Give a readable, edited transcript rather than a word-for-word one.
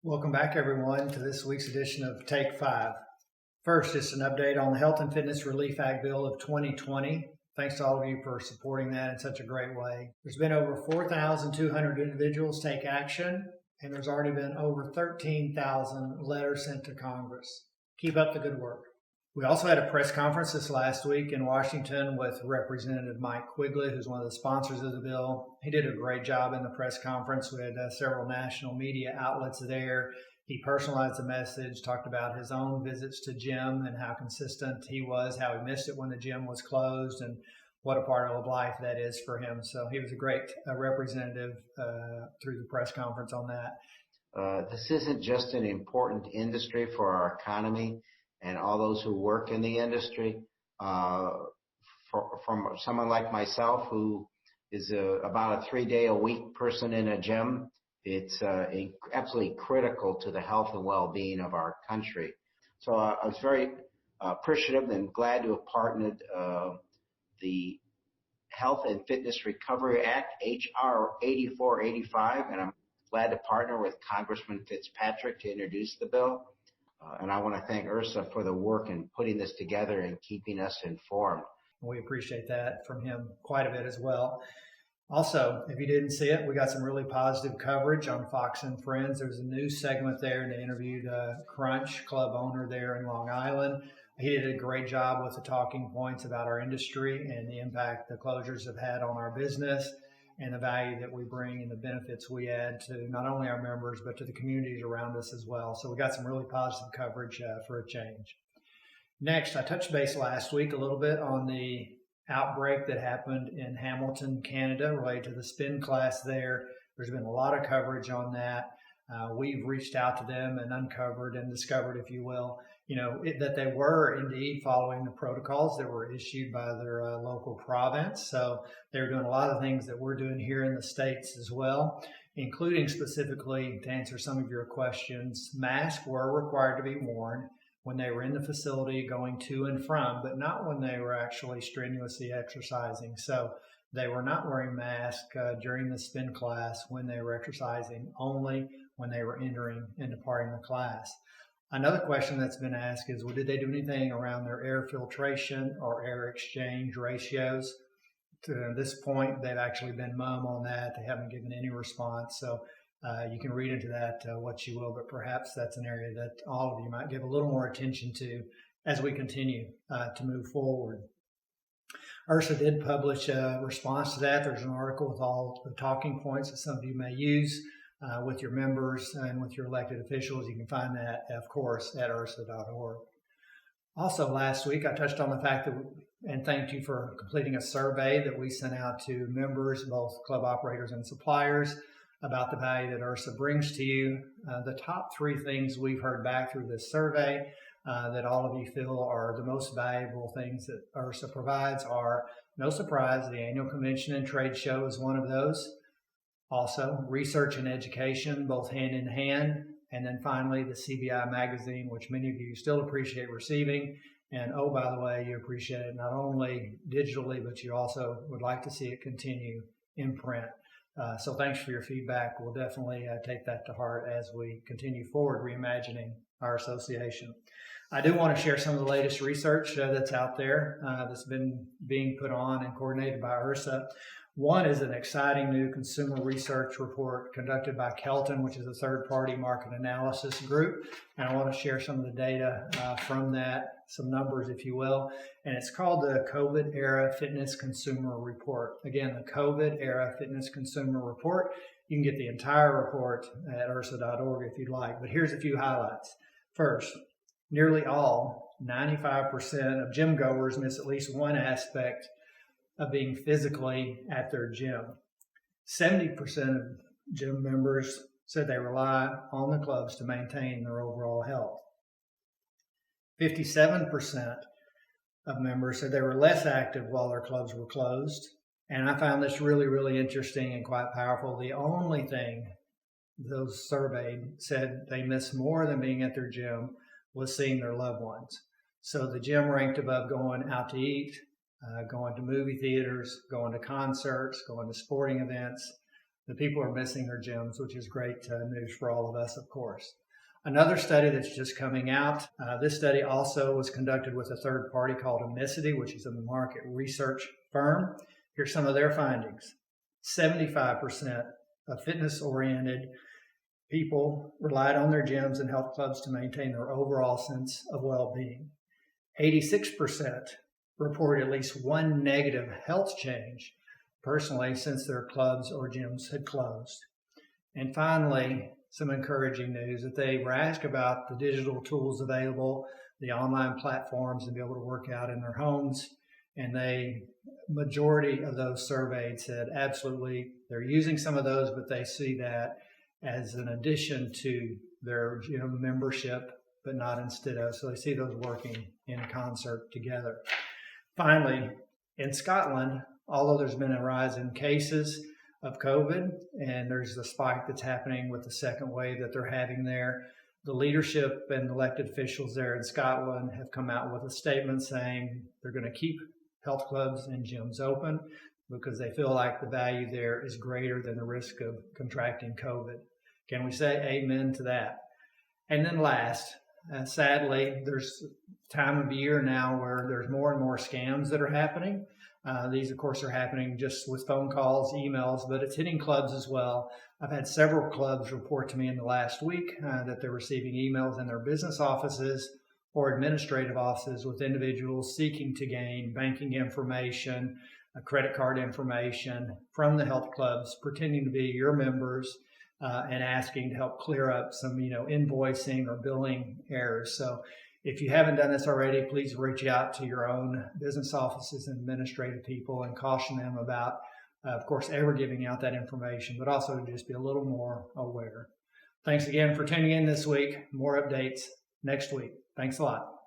Welcome back, everyone, to this week's edition of Take 5. First, just an update on the Health and Fitness Relief Act Bill of 2020. Thanks to all of you for supporting that in such a great way. There's been over 4,200 individuals take action, and there's already been over 13,000 letters sent to Congress. Keep up the good work. We also had a press conference this last week in Washington with Representative Mike Quigley, who's one of the sponsors of the bill. He did a great job in the press conference. We had several national media outlets there. He personalized the message, talked about his own visits to gym and how consistent he was, how he missed it when the gym was closed, and what a part of life that is for him. So he was a great representative through the press conference on that. This isn't just an important industry for our economy and all those who work in the industry. From someone like myself who is about a 3-day-a-week person in a gym, it's absolutely critical to the health and well-being of our country. So I was very appreciative and glad to have partnered the Health and Fitness Recovery Act, HR 8485, and I'm glad to partner with Congressman Fitzpatrick to introduce the bill. And I want to thank IHRSA for the work in putting this together and keeping us informed. We appreciate that from him quite a bit as well. Also, if you didn't see it, we got some really positive coverage on Fox and Friends. There was a news segment there, and they interviewed Crunch Club owner there in Long Island. He did a great job with the talking points about our industry and the impact the closures have had on our business, and the value that we bring and the benefits we add to not only our members, but to the communities around us as well. So we got some really positive coverage for a change. Next, I touched base last week a little bit on the outbreak that happened in Hamilton, Canada, related to the spin class there. There's been a lot of coverage on that. We've reached out to them and uncovered and discovered, if you will, that they were indeed following the protocols that were issued by their local province. So they're doing a lot of things that we're doing here in the States as well, including specifically, to answer some of your questions, masks were required to be worn when they were in the facility going to and from, but not when they were actually strenuously exercising. So they were not wearing masks during the spin class when they were exercising, only when they were entering and departing the class. Another question that's been asked is, well, did they do anything around their air filtration or air exchange ratios? To this point, they've actually been mum on that. They haven't given any response. So you can read into that what you will, but perhaps that's an area that all of you might give a little more attention to as we continue to move forward. IHRSA did publish a response to that. There's an article with all the talking points that some of you may use with your members and with your elected officials. You can find that, of course, at IHRSA.org. Also, last week, I touched on the fact that, and thanked you for completing a survey that we sent out to members, both club operators and suppliers, about the value that IHRSA brings to you. The top 3 things we've heard back through this survey that all of you feel are the most valuable things that IHRSA provides are, no surprise, the annual convention and trade show is one of those. Also, research and education, both hand in hand. And then finally, the CBI magazine, which many of you still appreciate receiving. And oh, by the way, you appreciate it not only digitally, but you also would like to see it continue in print. So thanks for your feedback. We'll definitely take that to heart as we continue forward reimagining our association. I do want to share some of the latest research that's out there that's been being put on and coordinated by IHRSA. One is an exciting new consumer research report conducted by Kelton, which is a third-party market analysis group. And I want to share some of the data from that, some numbers, if you will. And it's called the COVID-Era Fitness Consumer Report. Again, the COVID-Era Fitness Consumer Report. You can get the entire report at IHRSA.org if you'd like. But here's a few highlights. First, nearly all, 95% of gym goers miss at least one aspect of being physically at their gym. 70% of gym members said they rely on the clubs to maintain their overall health. 57% of members said they were less active while their clubs were closed. And I found this really, really interesting and quite powerful. The only thing those surveyed said they miss more than being at their gym was seeing their loved ones. So the gym ranked above going out to eat, going to movie theaters, going to concerts, going to sporting events. the people are missing their gyms, which is great news for all of us, of course. Another study that's just coming out, this study also was conducted with a third party called Emissity, which is a market research firm. Here's some of their findings. 75% of fitness-oriented people relied on their gyms and health clubs to maintain their overall sense of well-being. 86% reported at least one negative health change personally since their clubs or gyms had closed. And finally, some encouraging news that they were asked about the digital tools available, the online platforms, and be able to work out in their homes. And majority of those surveyed said absolutely they're using some of those, but they see that as an addition to their gym membership, but not instead of. So they see those working in concert together. Finally, in Scotland, although there's been a rise in cases of COVID, and there's a spike that's happening with the second wave that they're having there, the leadership and elected officials there in Scotland have come out with a statement saying they're going to keep health clubs and gyms open because they feel like the value there is greater than the risk of contracting COVID. Can we say amen to that? And then last, sadly, there's time of year now where there's more and more scams that are happening. These, of course, are happening just with phone calls, emails, but it's hitting clubs as well. I've had several clubs report to me in the last week that they're receiving emails in their business offices or administrative offices with individuals seeking to gain banking information, credit card information from the health clubs, pretending to be your members and asking to help clear up some, invoicing or billing errors. So if you haven't done this already, please reach out to your own business offices and administrative people and caution them about, of course, ever giving out that information, but also to just be a little more aware. Thanks again for tuning in this week. More updates next week. Thanks a lot.